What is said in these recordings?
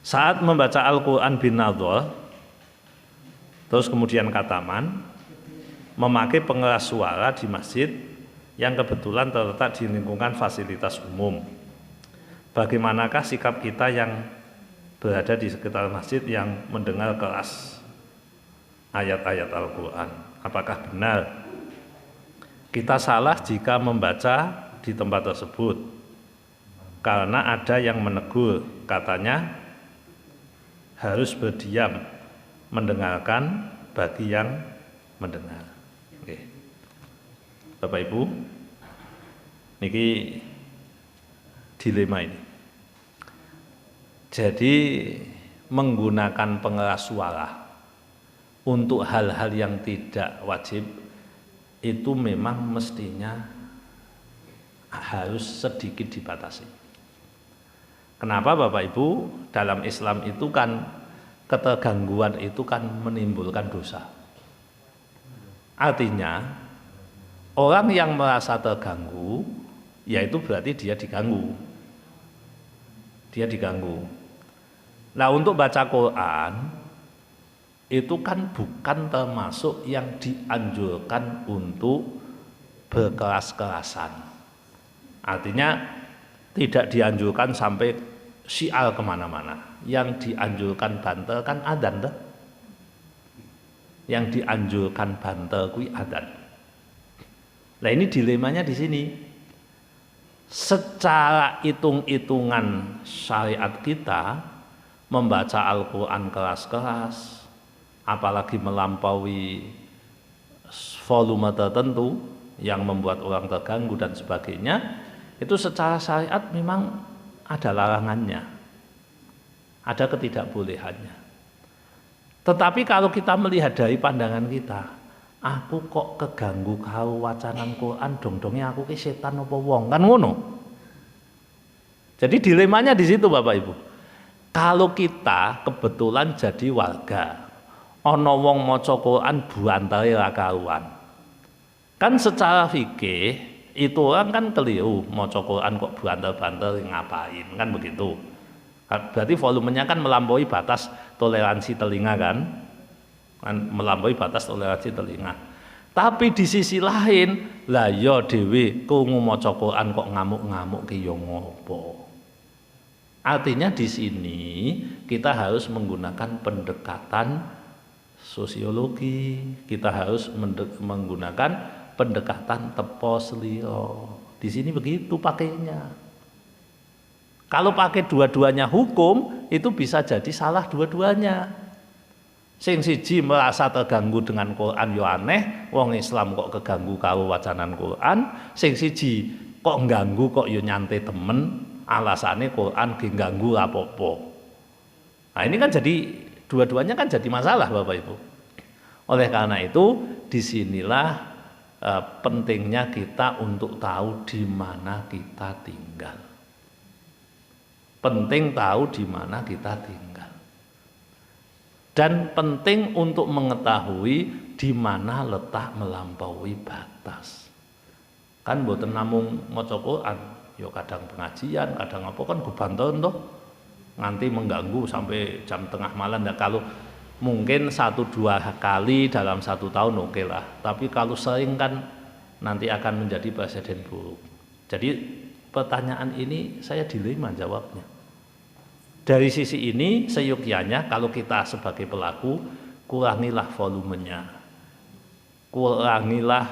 Saat membaca Al-Quran bin nadhar, terus kemudian kataman, memakai pengeras suara di masjid yang kebetulan terletak di lingkungan fasilitas umum. Bagaimanakah sikap kita yang berada di sekitar masjid yang mendengar keras ayat-ayat Al-Quran? Apakah benar kita salah jika membaca di tempat tersebut? Karena ada yang menegur, katanya harus berdiam mendengarkan bagi yang mendengar. Oke. Bapak Ibu, niki dilema ini. Jadi menggunakan pengeras suara untuk hal-hal yang tidak wajib itu memang mestinya harus sedikit dibatasi. Kenapa Bapak Ibu? Dalam Islam itu kan ketergangguan itu kan menimbulkan dosa. Artinya orang yang merasa terganggu, yaitu berarti dia diganggu. Dia diganggu. Nah, untuk baca Quran itu kan bukan termasuk yang dianjurkan untuk berkeras-kerasan. Artinya tidak dianjurkan sampai syiar kemana-mana. Yang dianjurkan banter kan adzan tuh. Yang dianjurkan banter kui adzan. Nah, ini dilemanya di sini. Secara hitung-hitungan syariat kita membaca Al-Quran keras-keras, apalagi melampaui volume tertentu yang membuat orang terganggu dan sebagainya, itu secara syariat memang ada larangannya, ada ketidakbolehannya. Tetapi kalau kita melihat dari pandangan kita, aku kok keganggu karo wacanan Quran, dong-dongnya aku ki setan apa wong, kan ngono. Jadi dilemanya di situ Bapak Ibu. Kalau kita kebetulan jadi warga, ana wong maca Quran buantare ra karuan. Kan secara fikih itu orang kan keliru, maca Quran kok buanter-banter ngapain, kan begitu. Berarti volumenya kan melampaui batas toleransi telinga kan melampaui batas toleransi telinga. Tapi di sisi lain, lah ya dhewe krungu maca Quran kok ngamuk-ngamuk ki ya ngopo. Artinya di sini kita harus menggunakan pendekatan sosiologi, kita harus menggunakan pendekatan tepo seliro. Di sini begitu pakainya. Kalau pakai dua-duanya hukum, itu bisa jadi salah dua-duanya. Sing siji merasa terganggu dengan Quran yo aneh, wong Islam kok keganggu karo wacanan Quran, sing siji kok ngganggu kok yo nyantai temen, alasane Quran ge ganggu apa-apa. Nah, ini kan jadi dua-duanya kan jadi masalah Bapak Ibu. Oleh karena itu, disinilah pentingnya kita untuk tahu di mana kita tinggal. Penting tahu di mana kita tinggal. Dan penting untuk mengetahui di mana letak melampaui batas. Kan mboten namung maca Quran, ya kadang pengajian, kadang apa kan gubanton toh. Nganti mengganggu sampai jam tengah malam. Nah, kalau mungkin 1-2 kali dalam 1 tahun oke lah. Tapi kalau sering kan nanti akan menjadi presiden buruk. Jadi pertanyaan ini saya dilema jawabnya. Dari sisi ini seyogyanya kalau kita sebagai pelaku kurangilah volumenya, kurangilah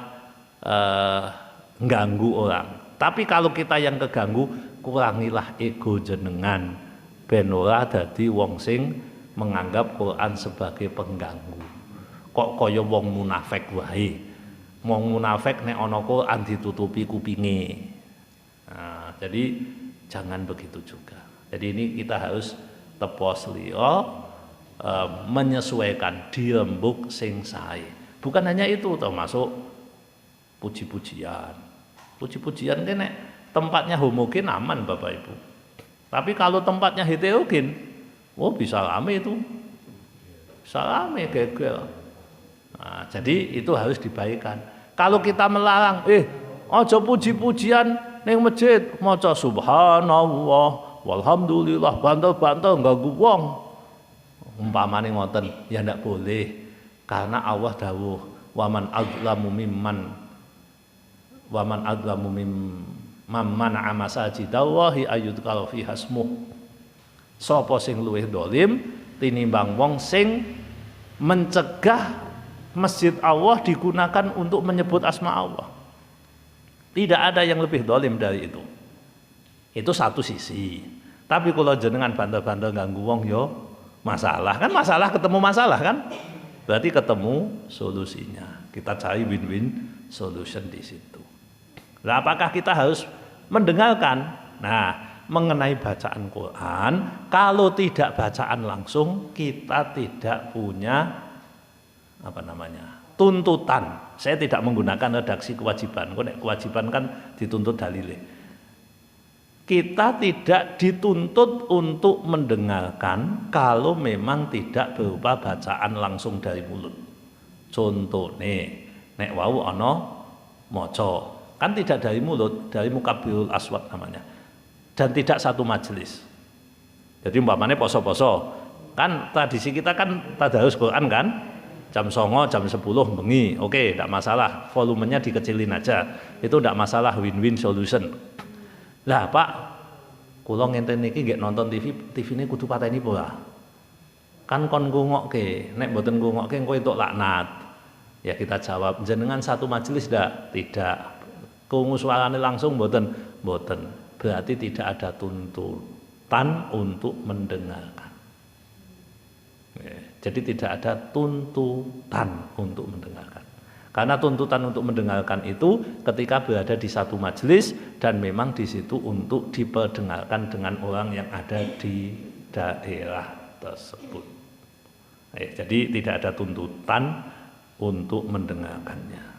ganggu orang. Tapi kalau kita yang keganggu, kurangilah ego jenengan, ben ora dadi wong sing menganggap Quran sebagai pengganggu. Kok kaya wong munafik wae. Wong munafik nek ana Quran ditutupi kupinge. Nah, jadi jangan begitu juga. Jadi ini kita harus tepos liya, menyesuaikan dirembuk sing sae. Bukan hanya itu, termasuk puji-pujian. Puji-pujian kan nek tempatnya homogen aman Bapak Ibu. Tapi kalau tempatnya heterogen, oh bisa rame itu. Bisa rame geger. Nah, jadi itu harus dibaikkan. Kalau kita melarang, aja puji-pujian ning masjid, maca subhanallah, walhamdulillah bantal-bantal ganggu wong. Umpamane ngoten, ya ndak boleh. Karena Allah dawuh, waman adzlamu mimman mana'a masajidallahi ayyudkala fi hasmuh. Sapa sing luwih dolim tinimbang wong sing mencegah masjid Allah digunakan untuk menyebut asma Allah. Tidak ada yang lebih dolim dari itu. Itu satu sisi. Tapi kalau jenengan bandel-bandel ganggu wong yo masalah kan, masalah ketemu masalah kan, berarti ketemu solusinya. Kita cari win-win solution di situ. Nah, apakah kita harus mendengarkan? Nah, mengenai bacaan Quran, kalau tidak bacaan langsung, kita tidak punya tuntutan. Saya tidak menggunakan redaksi kewajiban. Kewajiban kan dituntut dalile. Kita tidak dituntut untuk mendengarkan kalau memang tidak berupa bacaan langsung dari mulut. Contohnya, nek wau ana maca, kan tidak dari mulut, dari mukabirul aswat namanya. Dan tidak satu majelis. Jadi umpamanya poso-poso, kan tradisi kita kan tadarus Quran kan, jam 09.00, jam 10 bengi, oke, tidak masalah, volumenya dikecilin aja, itu tidak masalah, win-win solution. Lah Pak, kula ngenten niki nggih nonton TV ini kudu pateni apa? Kan kon ngungokke, nek mboten ngungokke engko entuk laknat. Ya kita jawab, jenengan satu majelis ndak? Tidak. Krungu suarane langsung mboten? Mboten. Berarti tidak ada tuntutan untuk mendengarkan. Jadi tidak ada tuntutan untuk mendengarkan. Karena tuntutan untuk mendengarkan itu ketika berada di satu majelis dan memang di situ untuk diperdengarkan dengan orang yang ada di daerah tersebut. Jadi tidak ada tuntutan untuk mendengarkannya.